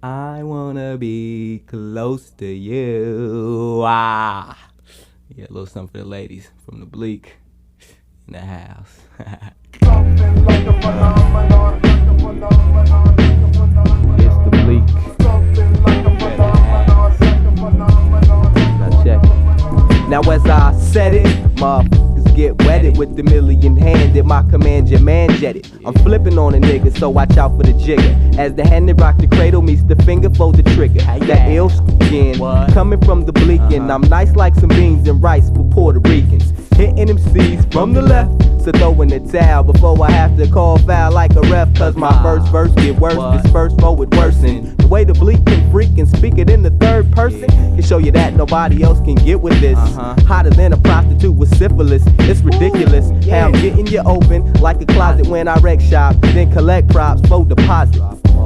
I wanna be close to you. Ah. Yeah, a little something for the ladies from the Bleek in the house. It's the Bleek. Now check it. Now as I said it, motherfuckers get wetted with the million handed. My command, your man jetted. I'm flipping on a nigga, so watch out for the jigger. As the hand that rock the cradle meets the finger, fold the trigger. That ill skin coming from the Bleek, and I'm nice like some beans and rice for Puerto Ricans. Hitting them C's from the left, so throw in the towel before I have to call foul like a ref. Cause my first verse get worse, this first forward worsen. The way the Bleek can freak and speak it in the third person can show you that nobody else can get with this. Hotter than a prostitute with syphilis. It's ridiculous how I'm getting you open like a closet when I wreck shop, then collect props for deposit.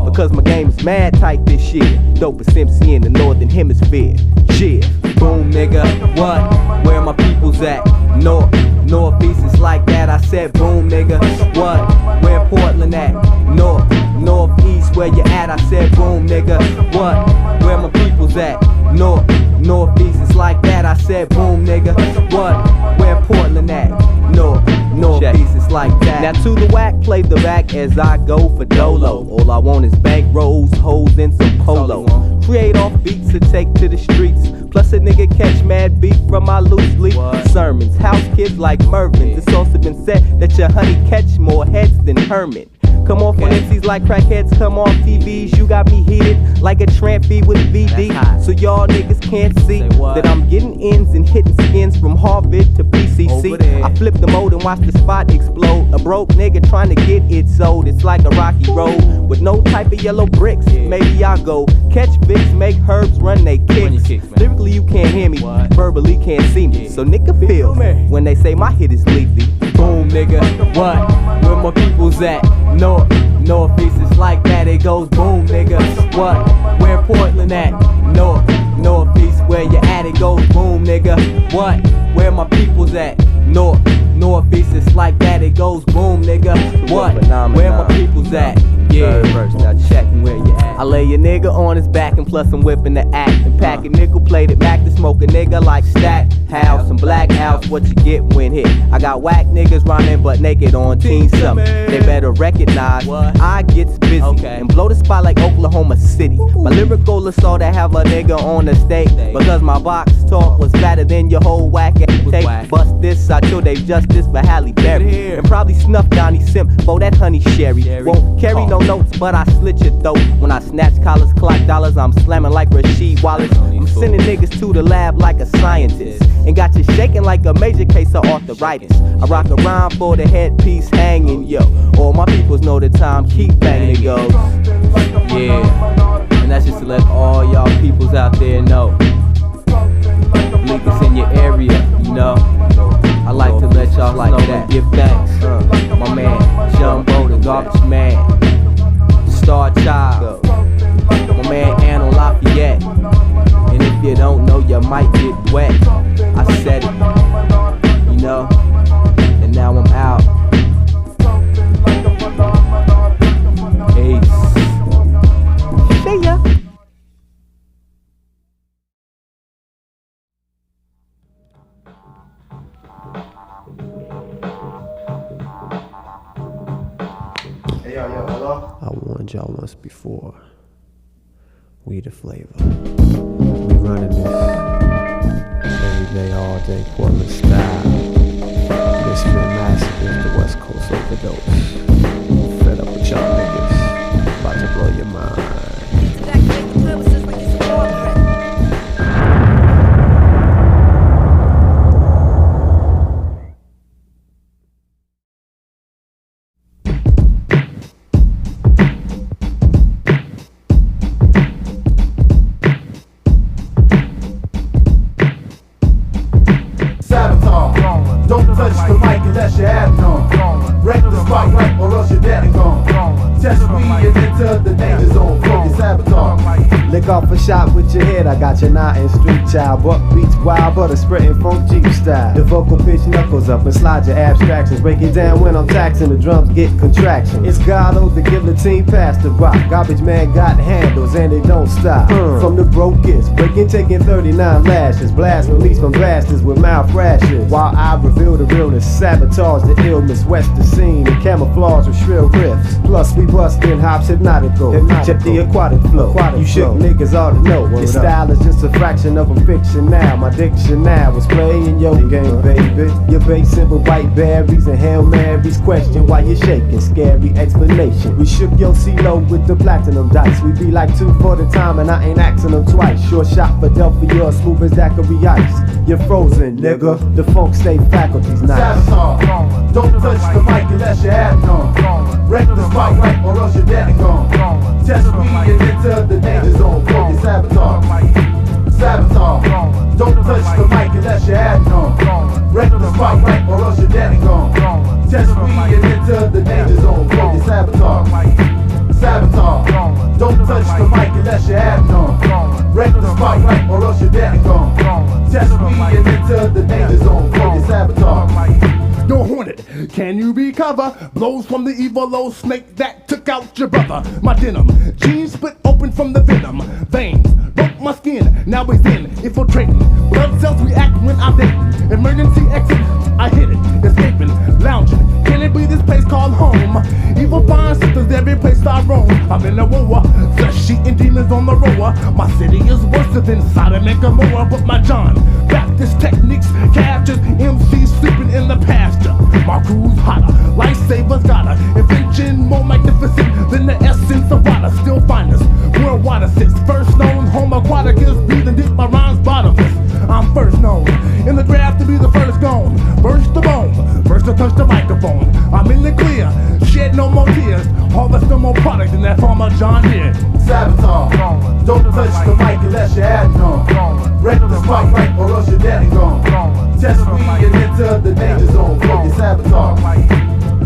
Because my game is mad tight this year. Dopest MC in the northern hemisphere. Yeah, boom nigga, what? Where my peoples at? Northeast is like that. I said boom nigga, what? Where Portland at? Northeast where you at? I said boom nigga, what? Where my peoples at? Northeast is like that. I said boom nigga, what? Where Portland at? Northeast is like that. Now to the whack, play the back as I go for dolo. All I want is bank rolls, hoes, and some polo. Create off beats to take to the streets. Plus a nigga catch mad beat from my loose leaf sermons. House kids like Mervyn's. It's also been said that your honey catch more heads than Herman. Come off on MCs like crackheads, come off TVs. You got me heated like a tramp feed with VD. So y'all niggas can't see that I'm getting ends and hitting skins from Harvard to PCC. I flip the mode and watch the spot explode. A broke nigga trying to get it sold. It's like a rocky road with no type of yellow bricks. Maybe I'll go catch Vicks, make herbs run they kicks. Lyrically you can't hear me, verbally can't see me. So nigga feel me when they say my hit is leafy. Boom nigga, what? Where my peoples at? Northeast is like that, it goes boom nigga. What? Where Portland at? Northeast where you at, it goes boom nigga. What? Where my peoples at? Northeast is like that, it goes boom nigga. What? Where my peoples at? Yeah, verse, now checking where you at. I lay a nigga on his back and plus I'm whipping the act and packing nickel plated Mac to smoke a nigga like Stack House and Black House. What you get when hit? I got whack niggas rhyming but naked on Teen Summer. They better recognize I gets busy and blow the spot like Oklahoma City. My lyrical assault to have a nigga on the stake because my box talk was fatter than your whole whack ass tape. Bust this, I kill Dave Justice for Halle Berry and probably snuff Donnie Simp for that honey sherry. Won't carry no notes, but I slit your throat. When I snatch collars, clock dollars, I'm slamming like Rasheed Wallace. I'm sending niggas to the lab like a scientist and got you shaking like a major case of arthritis. I rock a rhyme for the headpiece hanging, yo. All my peoples know the time, keep banging, it goes. Yeah, and that's just to let all y'all peoples out there know. Bleek is in your area, you know. I like to let y'all know and give thanks. My man, Jumbo, the garbage man. Star Child, my man Anno Lafayette. And if you don't know, you might get wet. I said it, you know, and now I'm out. Peace. See ya. I warned y'all once before. We the flavor. We running this every day, all day, Portland style. Misfit Massacre, the West Coast overdose. Fed up with y'all niggas, about to blow your mind. Sabotage, don't touch the mic unless you have none. Wreck the spot right or else you're dead and gone. Test me and enter the danger zone. Fuck your sabotage. Lick Take off a shot with your head, I got you nodding. Street child, buck beats wild, butter spreading funk Jeep style. The vocal pitch knuckles up and slide your abstractions. Break it down when I'm taxing, the drums get contraction. It's Gallo, the guillotine past the rock. Garbage man got handles and they don't stop. From the brokest, breaking, taking 39 lashes. Blast release from blasters with mouth rashes. While I reveal the realness, sabotage the illness. West the scene and camouflage with shrill riffs. Plus we bustin' hops hypnotical. Check the aquatic flow. You shook niggas ought to know. Your style is just a fraction of a fiction now. My diction now is playing your game, baby. Your bass symbol white berries and Hail Marys. Question why you shaking, scary explanation. We shook your CeeLo with the platinum dice. We be like 2 for the time and I ain't asking them twice. Short shot Philadelphia, smooth as daiquiri ice. You're frozen, nigga. The funk state faculty's nice. Sabotage. Don't touch the mic unless you have none. Wreck the spot right or else you're dead and gone. Test me and enter the danger zone. Focus sabotage. Sabotage. Don't touch the mic unless you have none. Wreck the spot right or else you're dead and gone. Test me and enter the danger zone. Focus sabotage. Sabotage. Don't touch the mic unless you have none. Wreck the spot right or else you're dead and gone. Test me and enter the danger zone. Focus sabotage. Yo, Hornet, can you recover? Blows from the evil old snake that took out your brother. My denim, jeans split open from the venom. Veins, broke my skin, now it's in, infiltrating. Blood cells react when I'm dating. Emergency exit, I hit it, escaping, lounging. Can it be this place called home? Evil fine sisters every place I roam. I'm in a war, flesh eating demons on the rower. My city is worse than Sodom and Gomorrah, but my John Baptist techniques captures MCs sleeping in the pasture. My crew's hotter, Lifesavas got her invention more magnificent than the essence of water. Still finest, worldwide assist. First known, home aquatic is breathing deep, my rhymes bottomless. I'm first known in the draft to be the first gone. Burst the bone, first to touch the microphone. I'm in the clear, shed no more tears. Harvest no more product than that farmer John did. Sabotage. Don't touch the mic unless you have none. Wreck the spot right or else you're dead and gone. Test me and enter the danger zone. Focus sabotage.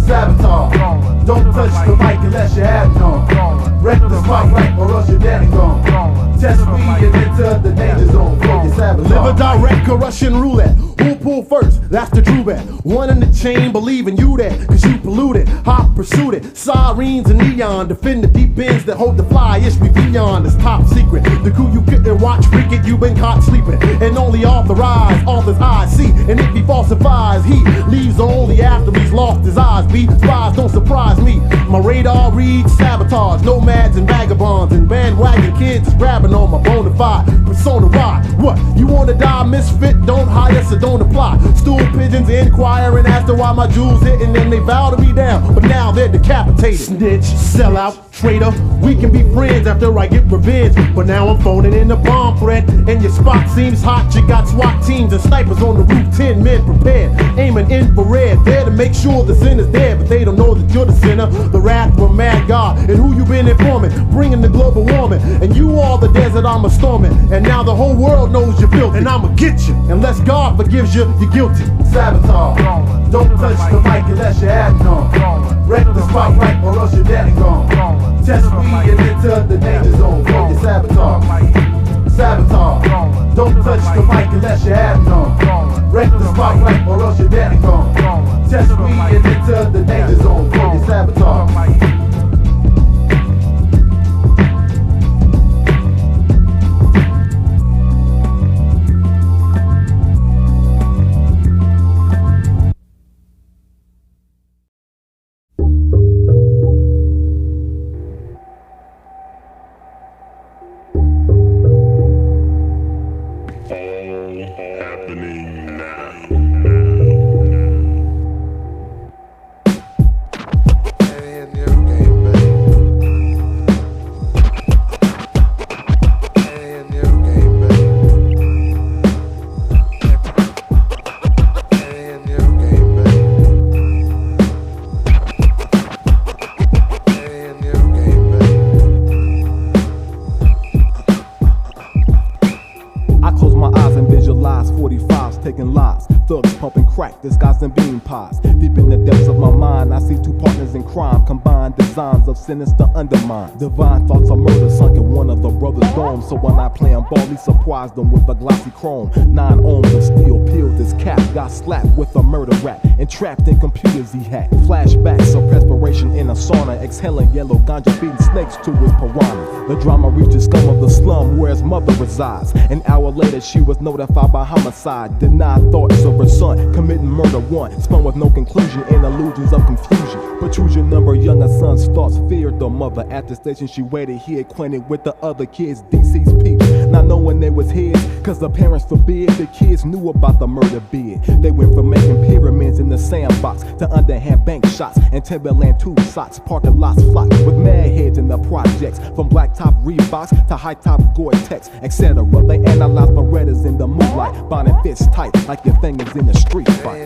Sabotage. Don't touch the mic unless you have none. Wreck the spot right or else you're dead and gone. Test me and enter the danger zone. Focus sabotage. Live a direct or Russian roulette. Who pull first? That's the true bet. One in the chain, believing you that, cause you polluted. Hot pursued it. Sirens and neon defend the deep ends that hold the fly. It's me beyond, it's top secret. The crew you couldn't watch freak it, you been caught sleeping. And only authorized, all his eyes see. And if he falsifies, he leaves only after he's lost his eyes. Be spies don't surprise me. My radar reads sabotage. Nomads and vagabonds and bandwagon kids is grabbing on my bona fide persona. Why? What? You wanna die misfit? Don't hire, so don't apply. Stool pigeons inquiring as to why my jewels hitting and they vow to be down, but now they're decapitated. Snitch, sellout, traitor. We can be friends after I get revenge, but now I'm phoning in a bomb threat and your spot seems hot. You got SWAT teams and snipers on the roof, 10 men prepared, aiming infrared, there to make sure the sinner's dead, but they don't know that you're the sinner. The wrath of a mad God, and who you been informing, bringing the global warming, and you are the desert I'm a storming, and now the whole world knows you're filthy, and I'ma get you, unless God forgives you, you're guilty. Sabotage. Don't touch the mic unless you have none. Wreck the spot right or else you're dead and gone. Test me and enter the danger zone. Focus sabotage. Sabotage. Don't touch the mic unless you have none. Wreck the spot right or else you're dead and gone. Test me and enter the danger zone. Focus sabotage. Disguised in bean pods. Deep in the depths of my mind, I see two partners in crime. Combined designs of sinister undermine. Divine thoughts of murder sunk in one of the brothers' dome. So when I play on ball, he surprised them with a glossy chrome. 9 ohms of steel peeled his cap. Got slapped with a murder rap. Entrapped in computers he had. Flashbacks of perspiration in a sauna. Exhaling yellow ganja, feeding snakes to his piranha. The drama reached the scum of the slum where his mother resides. An hour later she was notified by homicide. Denied thoughts of her son committing murder one. Spun with no conclusion in illusions of confusion. Protrusion number younger son's thoughts feared the mother. At the station she waited, he acquainted with the other kids, DC's peeps. Not knowing they was his, cause the parents forbid. The kids knew about the murder bid. They went from making pyramids in the sandbox to underhand bank shots and Timberland tube socks. Parking lots flock with mad heads in the projects. From blacktop Reeboks to high-top Gore-Tex, etc. They analyze Berettas in the moonlight, bonding fists tight like your fingers in a street fight.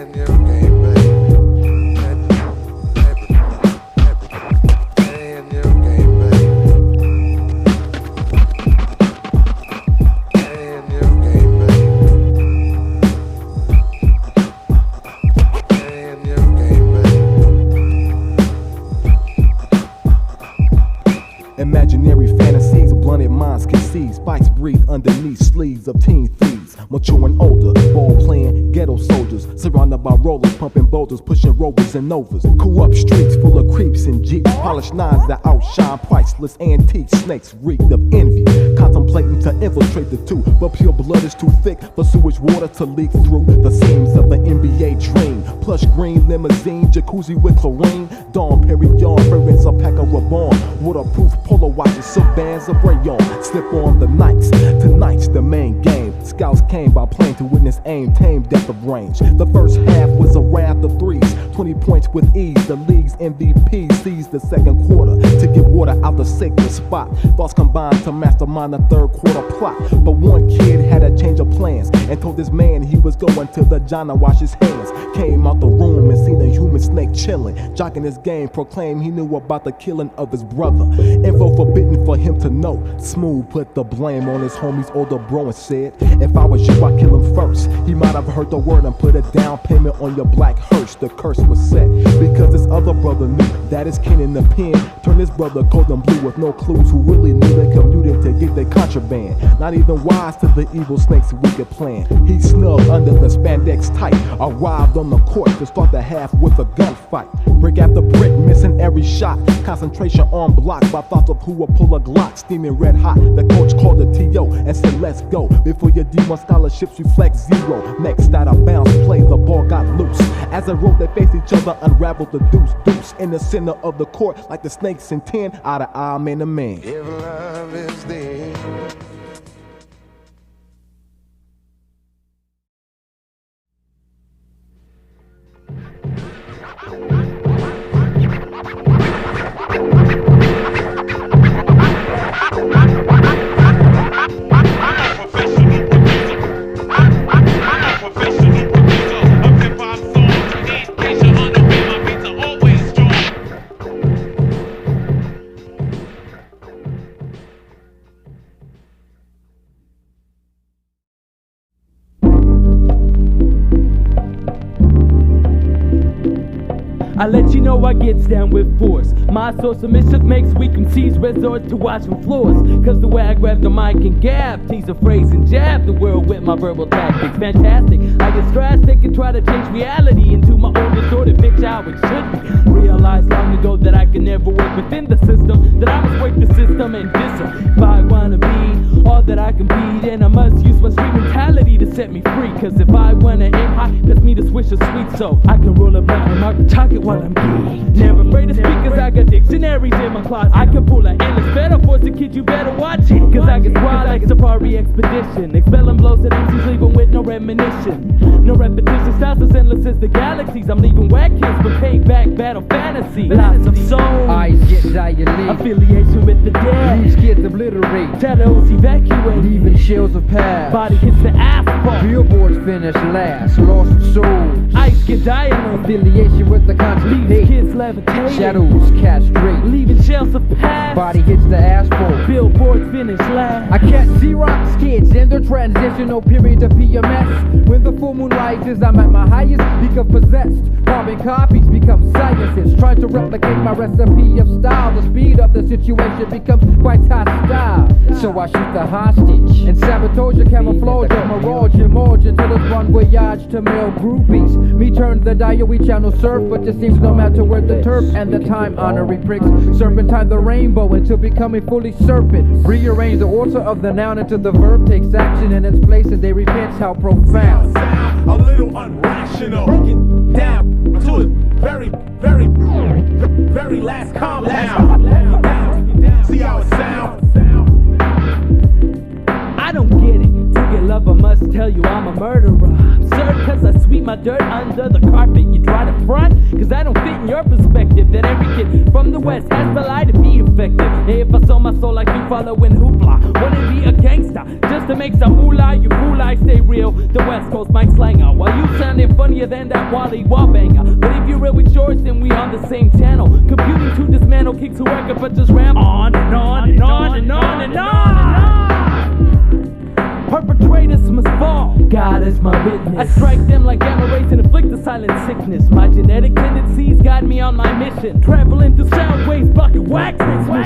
Imaginary fantasies, blunted minds can see. Spikes breathe underneath sleeves of teen thieves. Mature and older, ball playing ghetto soldiers. Surrounded by rollers, pumping boulders, pushing rovers and novas. Corrupt streets full of creeps and jeeps. Polished nines that outshine priceless antiques. Snakes reeked of envy, contemplating to infiltrate the two. But pure blood is too thick for sewage water to leak through the seams of an NBA dream. Plush green limousine, jacuzzi with chlorine. Dawn Perignon, fragrance of pack of Raybon. Waterproof polo watches, silk bands of rayon. Slip on the nights, tonight's the main game. Scouts came by plane to witness aim, tame depth of range. The first half was a raft of threes, 20 points with ease. The league's MVP seized the second quarter to get water out the sacred spot. Thoughts combined to mastermind the third quarter plot. But one kid had a change of plans and told his man he was going to the John to wash his hands. Came out the room and seen a human snake chilling, jocking his game, proclaimed he knew about the killing of his brother. Info forbidden for him to know. Smooth put the blame on his homie's older bro and said, if I was you, I'd kill him first. He might have heard the word and put a down payment on your black hearse. The curse was set because his other brother knew that his kin in the pen turned his brother cold and blue with no clues. Who really knew they commuted to get their contraband. Not even wise to the evil snake's wicked plan. He snuck under the spandex tight, arrived on the court to start the half with a gunfight. Brick after brick, missing every shot. Concentration on block by thoughts of who will pull a Glock. Steaming red hot, the coach called the T.O. and said let's go. Before your D1 scholarships reflect 0. Next out of bounds play, the ball got loose. As a rope they faced each other, unraveled the deuce. In the center of the court, like the snakes in 10, eye to eye, man to man. If love is there. I let you know I gets down with force. My source of mischief makes weak MCs resort to watching floors. Cause the way I grab the mic and gab, tease a phrase and jab the world with my verbal tactics. Fantastic, I get drastic and try to change reality into my own distorted picture how it should be. Realized long ago that I can never work within the system, that I must work the system and diss 'em. If I wanna be all that I can be, then I must use my street mentality to set me free. Cause if I wanna aim high, that's me to swish a sweet so I can roll a blunt and mark the target while I'm gay. Never afraid to speak cause I got dictionaries in my closet. I can pull an endless metaphors to kid, you better watch it. Cause I get wild like a safari expedition. Expelling blows that MCs leave 'em with no reminiscence. No repetition, styles as endless as the galaxies. I'm leaving whack kids but paid back battle fantasy. Lots of souls, eyes get dilate, affiliation with the dead, leaves kids obliterate, shadows evacuate, leaving shells of past, body hits the asphalt, billboards finish last, lost of souls, ice get dialog, affiliation with the conscious leaves kids levitating, shadows catch straight, leaving shells of past, body hits the asphalt, billboards finish last. I catch Xerox kids in their transitional period of PMS. When the full moon rises, I'm at my highest peak of possessed. Carbon copies become sciences, trying to replicate my recipe of style. The speed of the situation becomes quite hostile. So I shoot the hostage and sabotage your camouflage your mirage and merge into this one voyage to male groupies. Me turn the dial, we channel surf, but it seems no matter where the turf and the time honorary pricks serpentine the rainbow until becoming fully serpent. Rearrange the order of the noun into the verb, takes action in its place and they repent how profound. A little unrational, breaking down to a very, very, very last compound. See how it sounds? I don't get it. To get love, I must tell you I'm a murderer. Absurd, cause I sweep my dirt under the carpet. You try to front, cause I don't fit in your perspective. That every kid from the west has to lie to be effective. Hey, if I sold my soul like you following hoopla, wanna be a gangsta just to make some moolah. You fool, I stay real. The west coast Mike Slanger, while you sounding funnier than that Wally Wallbanger. But if you're real with yours, then we on the same channel. Computing to dismantle kicks who record, but just ram on and on and on and on and on. Perpetrators must fall, God is my witness. I strike them like gamma rays and inflict the silent sickness. My genetic tendencies guide me on my mission. Traveling through sound waves, bucket wax.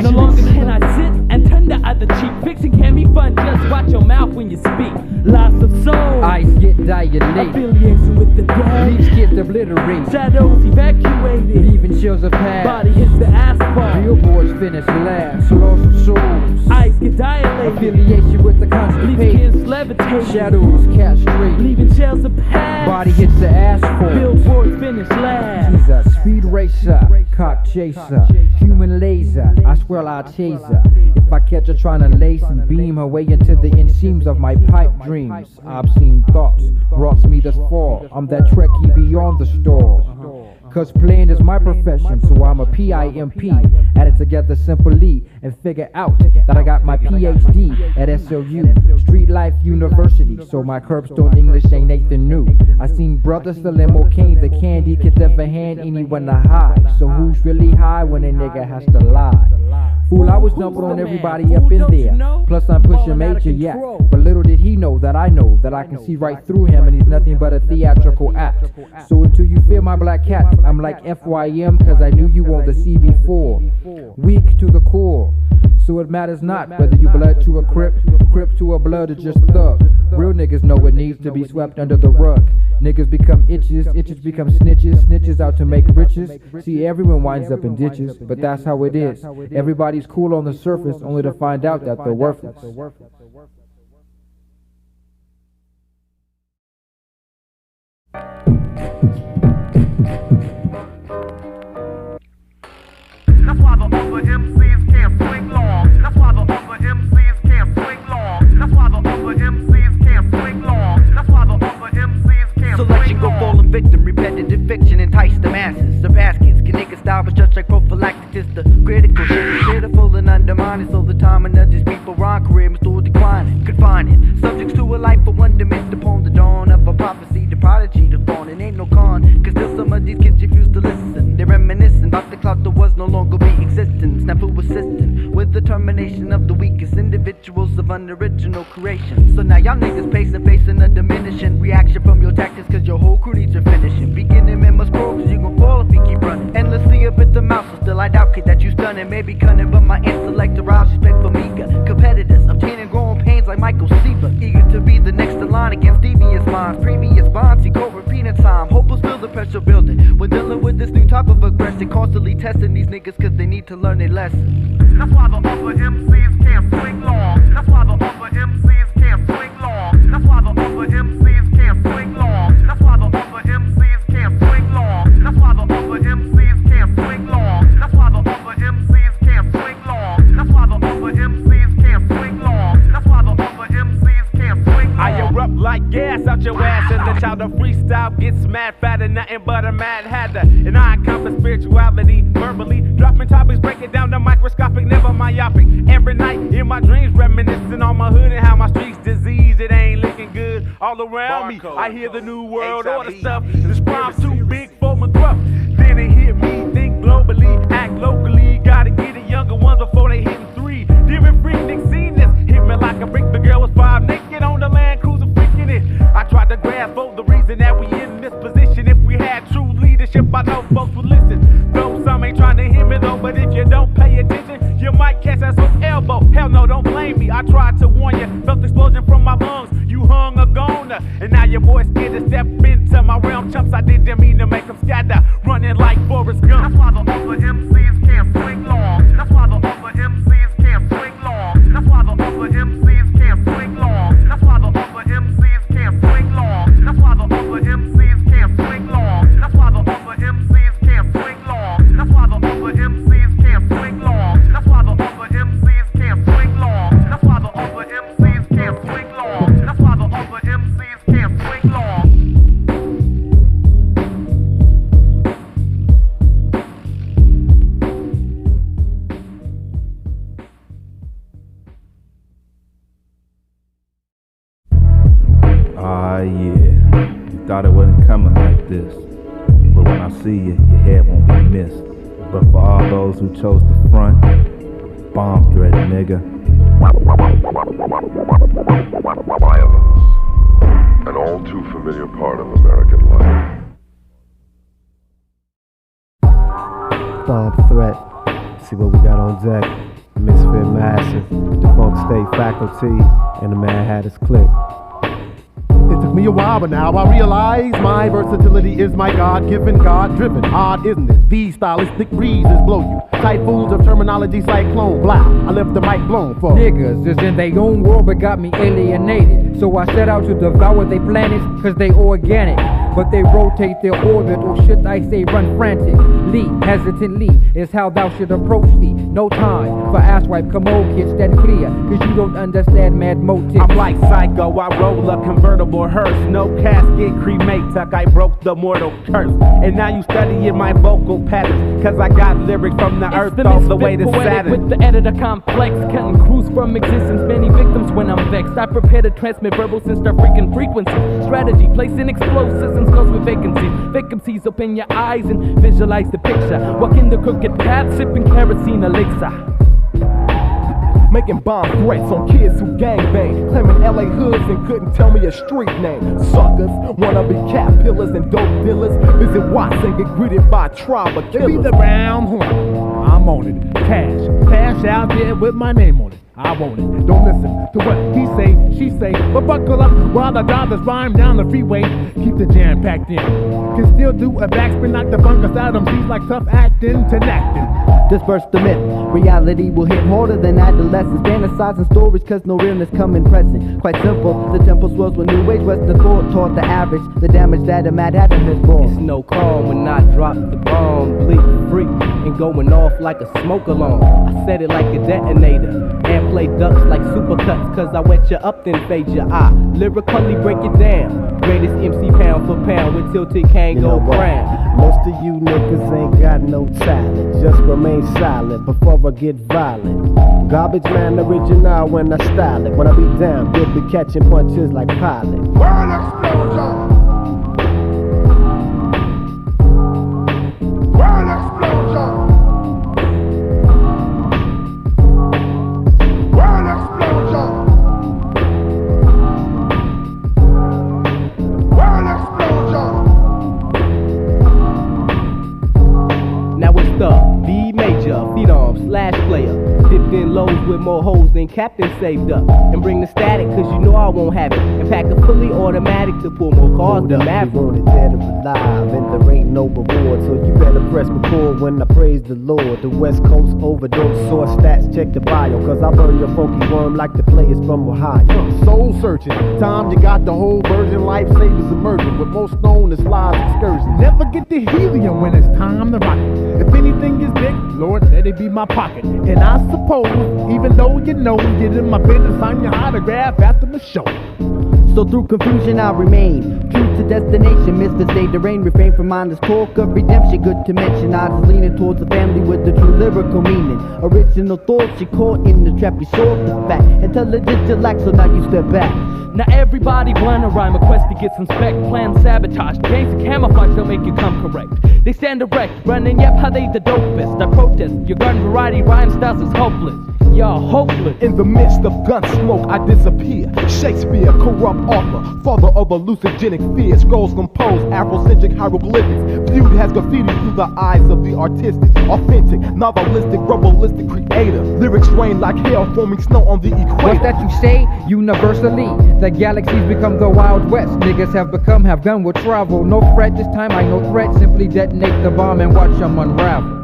No longer can I sit and turn the other cheek. Fiction can be fun, just watch your mouth when you speak. Loss of soul, Eyes get dilated, affiliation with the dead. leaves get obliterated, Shadows evacuated, leaving chills of past. body hits the asphalt. Billboards finish last, loss of souls, Eyes get dilated, affiliation with the leaves constipated, kids levitating. shadows castrated, Leaving shells of past. body hits the asphalt. Billboards finish last. She's a speed racer, cop chaser, human laser. I swear I'll chase her. If I catch her trying to lace and beam her way into the inseams of my pipe dreams. Obscene thoughts brought me this far. I'm that Trekkie beyond the store. Cause playing is my profession, so I'm a PIMP. Add it together simply and figure out that I got my PhD at SLU, Street Life University. So my curbstone English ain't anything new. I seen brothers selling more cane, the candy could never hand anyone to hide. So who's really high when a nigga has to lie? Fool, I was jumping on everybody up in there. Plus I'm pushing major yak. But little did he know that I can see right through him and he's nothing but a theatrical act. So until you feel my black cat, I'm like FYM cause I knew you on the sea before. Weak to the core. So it matters not whether you blood to a crip to a blood or just thug. Real niggas know it needs to be swept under the rug. Niggas become itches become snitches out to make riches. See, everyone winds up in ditches, but that's how it is. Everybody's cool on the surface, only to find out that they're worthless. That's why the other MCs can't swing long. That's why the other MCs can't swing long. That's why the other MCs can't swing long. That's why the other MCs can't Selection swing go long. falling victim, repetitive fiction entice the masses. Surpass kids, can niggas style but just like prophylactic. Just the critical shit, pitiful and undermined. So the time and these people rhyme career is still declining, confining subjects to a life of wonderment upon the dawn of a prophecy. The prodigy, the fawn, and ain't no con. Cause still some of these kids refuse to listen. They're reminiscing about the clout that was no longer be existing. Snafu assistant with the termination of the weakest individuals of unoriginal creation. So now y'all niggas facing a diminishing reaction from your tactics cause your whole crew needs a finishing. Beginning men must grow cause you gon' fall if you keep running. Endlessly up at the mouth, so still I doubt kid that you stunning. Maybe cunning but my intellect aroused respect for meager competitors, obtaining growing pains like Michael Seaver. Eager to be the next in line against devious minds. Previous bonds, he go repeating time. Hopeless feel the pressure building. We're dealing with this new type of aggression. Constantly testing these niggas cause they need to learn their lesson. That's why the other MCs can't swing long. That's why the other MCs can't swing long. That's why the other MCs can't swing long. That's why the other MCs can't swing long. That's why the other MCs can't swing long. That's why the other MCs can't swing long. That's why the other MCs can't swing long. That's why the other MCs can't swing long. I erupt like gas out your ass as the child of freestyle gets mad fat and nothing but a mad hatter. And I accomplish spirituality verbally, dropping topics, breaking down the microscopic, never myopic. Every night in my dreams, reminiscing on my hood and how my streets diseased. It ain't looking good all around me. I hear the new world order stuff. This crime's too big for McGruff. Then it hit me, think globally, act locally. Gotta get the younger ones before they hitting 3. Different freaknik seen this, hit me like a brick. The girl was 5 naked on the Land Cruiser freaking it. I tried to grasp for the reason that we in this position. If we had true leadership, I know folks would listen. Though some ain't trying to hear me though, but if you don't pay attention, you might catch us with elbow. Hell no, don't blame me. me, I tried to warn you. Felt the explosion from my lungs, you hung a goner. And now your boy scared to step into my realm. Chumps, I didn't mean to make them scatter, running like Forrest Gump. That's why the upper MCs can't swing long. That's why the upper MCs can't swing long. That's why the upper MCs can't swing long. That's why the upper MCs can't swing long. That's why the upper MCs can't swing long. That's why the upper MCs can't swing long. That's why the upper MCs can't swing long. That's why the upper MCs can't swing long. That's why the upper MCs can't swing long. That's why the upper MCs can't swing long. Ah, yeah. You thought it wasn't coming like this. But when I see you, your head won't be missed. But for all those who chose the front, bomb threat, nigga. Violence, an all too familiar part of American life. Bomb threat. See what we got on deck. Misfit Massive, the Funk State Faculty, and the Mad Hatters Clique. It took me a while, but now I realize my versatility is my God-given, God-driven. Odd, isn't it? These stylistic breezes blow you. Typhoons of terminology, cyclone, blah. I left the mic blown for Niggas is in their own world but got me alienated. So I set out to devour their planets cause they organic. But they rotate their orbit, or should I say run frantically, hesitantly, is how thou should approach thee. No time for asswipe, come on kid, stand clear, cause you don't understand mad motives. I'm like Psycho, I roll a convertible hearse. No casket, cremate, tuck, I broke the mortal curse. And now you studying my vocal patterns, cause I got lyrics from the earth all the way to Saturn. With the editor complex, cutting crews from existence, many victims when I'm vexed. I prepare to transmit verbal since their freaking frequency. Strategy, placing explosives and skulls with vacancies. Vacancies, open your eyes and visualize the picture. Walking the crooked path, sipping kerosene elixir. Making bomb threats on kids who gangbang, claiming LA hoods and couldn't tell me a street name. Suckers wanna be cat pillars and dope dealers. Visit Watts and get greeted by a tribe of killers. Be the round horn, I'm on it. Cash out there with my name on it. I want it. Don't listen to what he say, she say, but buckle up while the drivers rhyme down the freeway. Keep the jam packed in. Can still do a backspin, knock the bunkers out of these like tough acting to acting. Disperse the myth. Reality will hit harder than adolescence. Fantasizing stories cause no realness come in present. Quite simple, the temple swells with new age western thought taught the average. The damage that a mad hatter has brought. It's no calm when I drop the bomb. Bleek, freak, and going off like a smoke alarm. I set it like a detonator and play ducks like supercuts, cause I wet you up then fade your eye. Lyrically break it down. Greatest MC pound for pound with tilted can't go brown. Most of you niggas ain't got no talent. Just remain silent before I get violent. Garbage man original when I style it. When I be down, good be catching punches like pilot. World explosion! World explosion! World explosion! World explosion! Now it's the B major, phenom slash player. Dipped in lows with more holes than Captain saved up. And bring the static cause you know I won't have it. And pack a fully automatic to pull more cars than Maverick. You want it dead or alive, and there ain't no reward. So you better press record when I praise the Lord. The West Coast overdose, source stats, check the bio. Cause I burn your funky worm like the players from Ohio. Soul searching, time you got the whole version. Lifesavas emerging, with most known as live excursions. Never get the helium when it's time to rock it. If anything is big, Lord, let it be my pocket. And I suppose, even though you know, get in my business on your autograph after the show. So through confusion I remain true to destination. Misfits stay the rain, refrain from mindless talk of redemption. Good to mention, I was leaning towards a family with the true lyrical meaning. Original thoughts you caught in the trap, you saw the fact. Intelligence you lack, so now you step back. Now everybody wanna rhyme, a quest to get some spec. Plan sabotage, games of camouflage don't make you come correct. They stand erect, running, yep, how they the dopest. I protest, your garden variety rhyme styles is hopeless. Y'all hopeless. In the midst of gun smoke, I disappear. Shakespere, corrupt author, father of hallucinogenic fears. Scrolls compose Afrocentric hieroglyphics. viewed as graffiti through the eyes of the artistic, authentic, novelistic, rebellistic creator. Lyrics rain like hail, forming snow on the equator. What's that you say? Universally, the galaxies become the Wild West. Niggas have gun will travel. No threat this time, I no threat. Simply detonate the bomb and watch them unravel.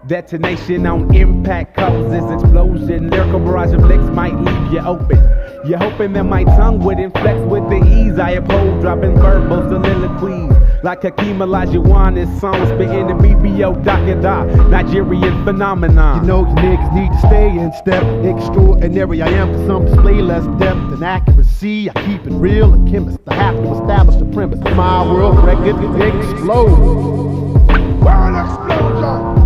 Detonation on impact causes explosion. Lyrical barrage of licks might leave you open. You're hoping that my tongue would inflex with the ease I uphold, dropping verbal soliloquies like Hakeem Olajuwon's song, spitting the BBO Dakada, Nigerian phenomenon. You know you niggas need to stay in step. Extraordinary I am, for some display less depth and accuracy. I keep it real, a chemist. I have to establish the premise. My world record explode. World explosion.